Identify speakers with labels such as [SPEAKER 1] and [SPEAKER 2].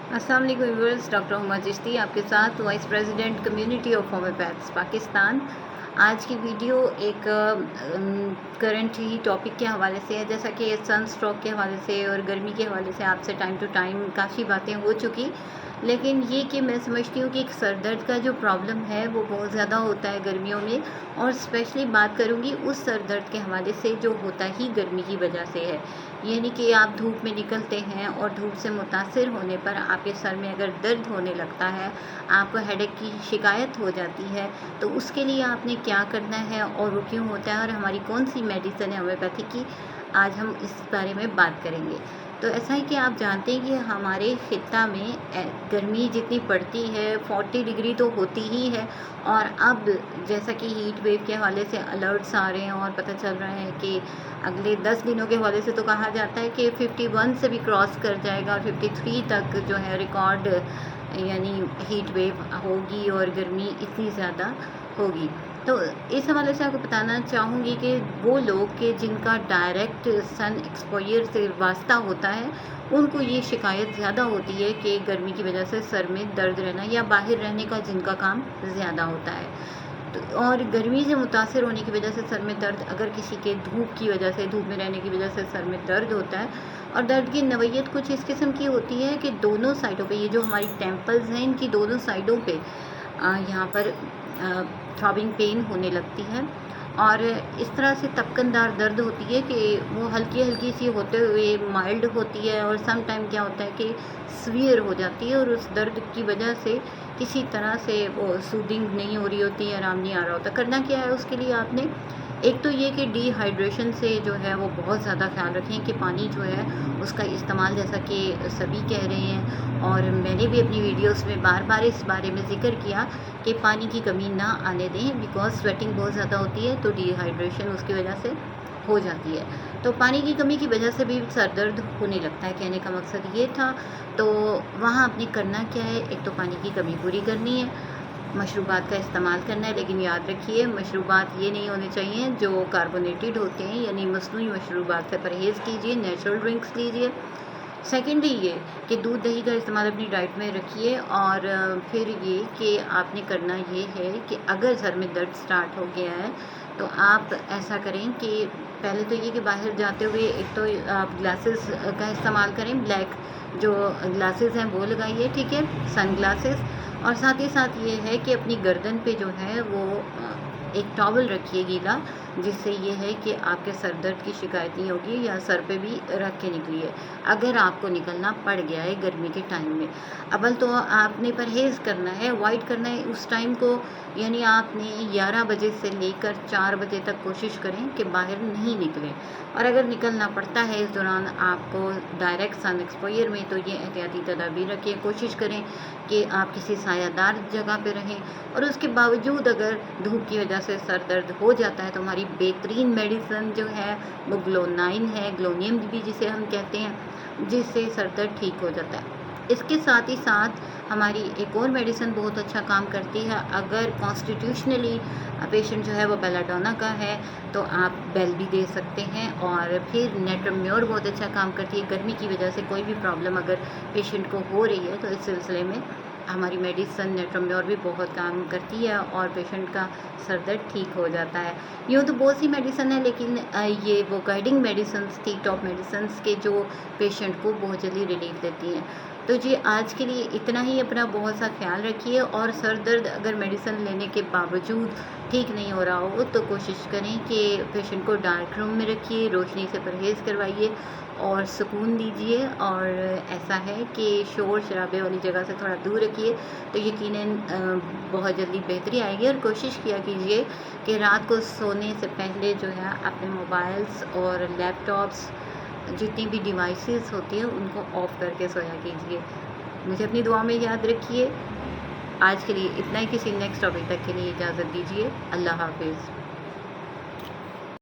[SPEAKER 1] अस्सलाम वालेकुम viewers, doctor Huma Chishti आपके साथ, vice president community of homeopaths Pakistan. आज की वीडियो एक करंट ही टॉपिक के हवाले से है, जैसा कि सन स्ट्रोक के हवाले से और गर्मी के हवाले से आपसे टाइम टू टाइम काफ़ी बातें हो चुकी, लेकिन ये कि मैं समझती हूँ कि एक सर दर्द का जो प्रॉब्लम है वो बहुत ज़्यादा होता है गर्मियों में, और स्पेशली बात करूँगी उस सर दर्द के हवाले से जो होता ही गर्मी की वजह से है। यानी कि आप धूप में निकलते हैं और धूप से मुतासिर होने पर आपके सर में अगर दर्द होने लगता है, आपको हेडेक की शिकायत हो जाती है, तो उसके लिए आपने क्या करना है और वो क्यों होता है और हमारी कौन सी मेडिसिन है होम्योपैथी की, आज हम इस बारे में बात करेंगे। तो ऐसा है कि आप जानते हैं कि हमारे खित्ता में गर्मी जितनी पड़ती है 40 डिग्री तो होती ही है, और अब जैसा कि हीट वेव के हवाले से अलर्ट्स आ रहे हैं और पता चल रहा है कि अगले 10 दिनों के हवाले से तो कहा जाता है कि 51 से भी क्रॉस कर जाएगा और 53 तक जो है रिकॉर्ड यानी हीट वेव होगी और गर्मी इतनी ज़्यादा होगी। तो इस हवाले से आपको बताना चाहूँगी कि वो लोग के जिनका डायरेक्ट सन एक्सपोजर से वास्ता होता है, उनको ये शिकायत ज़्यादा होती है कि गर्मी की वजह से सर में दर्द रहना, या बाहर रहने का जिनका काम ज़्यादा होता है। तो और गर्मी से मुतासिर होने की वजह से सर में दर्द, अगर किसी के धूप की वजह से, धूप में रहने की वजह से सर में दर्द होता है, और दर्द की नवैयत कुछ इस किस्म की होती है कि दोनों साइडों पे, ये जो हमारी टेम्पल्स हैं इनकी दोनों साइडों पे यहाँ पर थ्रॉबिंग पेन होने लगती है, और इस तरह से तपकनदार दर्द होती है कि वो हल्की हल्की सी होते हुए माइल्ड होती है, और सम टाइम क्या होता है कि सीवियर हो जाती है, और उस दर्द की वजह से किसी तरह से वो सूदिंग नहीं हो रही होती, आराम नहीं आ रहा होता। करना क्या है उसके लिए आपने, एक तो ये कि डिहाइड्रेशन से जो है वो बहुत ज़्यादा ख्याल रखें कि पानी जो है उसका इस्तेमाल, जैसा कि सभी कह रहे हैं और मैंने भी अपनी वीडियोस में बार बार इस बारे में ज़िक्र किया कि पानी की कमी ना आने दें, बिकॉज स्वेटिंग बहुत ज़्यादा होती है तो डिहाइड्रेशन उसकी वजह से हो जाती है। तो पानी की कमी की वजह से भी सर दर्द होने लगता है, कहने का मकसद ये था। तो वहाँ आपने करना क्या है, एक तो पानी की कमी पूरी करनी है, मशरूबात का इस्तेमाल करना है, लेकिन याद रखिए मशरूबात ये नहीं होने चाहिए जो कार्बोनेटेड होते हैं, यानी मसनूई मशरूबात से परहेज़ कीजिए, नेचुरल ड्रिंक्स लीजिए। सेकेंडली ये कि दूध दही का इस्तेमाल अपनी डाइट में रखिए, और फिर ये कि आपने करना ये है कि अगर सर में दर्द स्टार्ट हो गया है तो आप ऐसा करें कि पहले तो ये कि बाहर जाते हुए एक तो आप ग्लासेस का इस्तेमाल करें, ब्लैक जो ग्लासेस हैं वो लगाइए, ठीक है, सन ग्लासेस। और साथ ही साथ ये है कि अपनी गर्दन पे जो है वो एक टॉवल रखिए गीला, जिससे ये है कि आपके सर दर्द की शिकायत नहीं होगी, या सर पे भी रख के निकलिए अगर आपको निकलना पड़ गया है गर्मी के टाइम में। अव्वल तो आपने परहेज़ करना है, अवॉइड करना है उस टाइम को, यानी आपने 11 बजे से लेकर 4 बजे तक कोशिश करें कि बाहर नहीं निकलें, और अगर निकलना पड़ता है इस दौरान आपको डायरेक्ट सन एक्सपोजर में, तो ये एहतियाती तदाबीर रखें, कोशिश करें कि आप किसी सायादार जगह पे रहें। और उसके बावजूद अगर धूप की वजह से सर दर्द हो जाता है तो हमारी बेहतरीन मेडिसिन जो है वो ग्लोनाइन है, ग्लोनियम भी जिसे हम कहते हैं, जिससे सर दर्द ठीक हो जाता है। इसके साथ ही साथ हमारी एक और मेडिसिन बहुत अच्छा काम करती है, अगर कॉन्स्टिट्यूशनली पेशेंट जो है वो बेलाडोना का है तो आप बेल भी दे सकते हैं। और फिर नेट्रोम्योर बहुत अच्छा काम करती है, गर्मी की वजह से कोई भी प्रॉब्लम अगर पेशेंट को हो रही है तो इस सिलसिले में हमारी मेडिसिन नेट्रोम्योर भी बहुत काम करती है और पेशेंट का सर दर्द ठीक हो जाता है। यूँ तो बहुत सी मेडिसिन है, लेकिन ये वो गाइडिंग मेडिसिन्स थी, टॉप मेडिसिन्स के जो पेशेंट को बहुत जल्दी रिलीफ देती हैं। तो जी आज के लिए इतना ही, अपना बहुत सा ख्याल रखिए, और सर दर्द अगर मेडिसिन लेने के बावजूद ठीक नहीं हो रहा हो तो कोशिश करें कि पेशेंट को डार्क रूम में रखिए, रोशनी से परहेज़ करवाइए और सुकून दीजिए, और ऐसा है कि शोर शराबे वाली जगह से थोड़ा दूर रखिए, तो यकीनन बहुत जल्दी बेहतरी आएगी। और कोशिश किया कीजिए कि रात को सोने से पहले जो है अपने मोबाइल्स और लैपटॉप्स, जितनी भी डिवाइसेस होती हैं उनको ऑफ़ करके सोया कीजिए। मुझे अपनी दुआ में याद रखिए। आज के लिए इतना ही, किसी नेक्स्ट टॉपिक तक के लिए इजाज़त दीजिए। अल्लाह हाफ़िज़।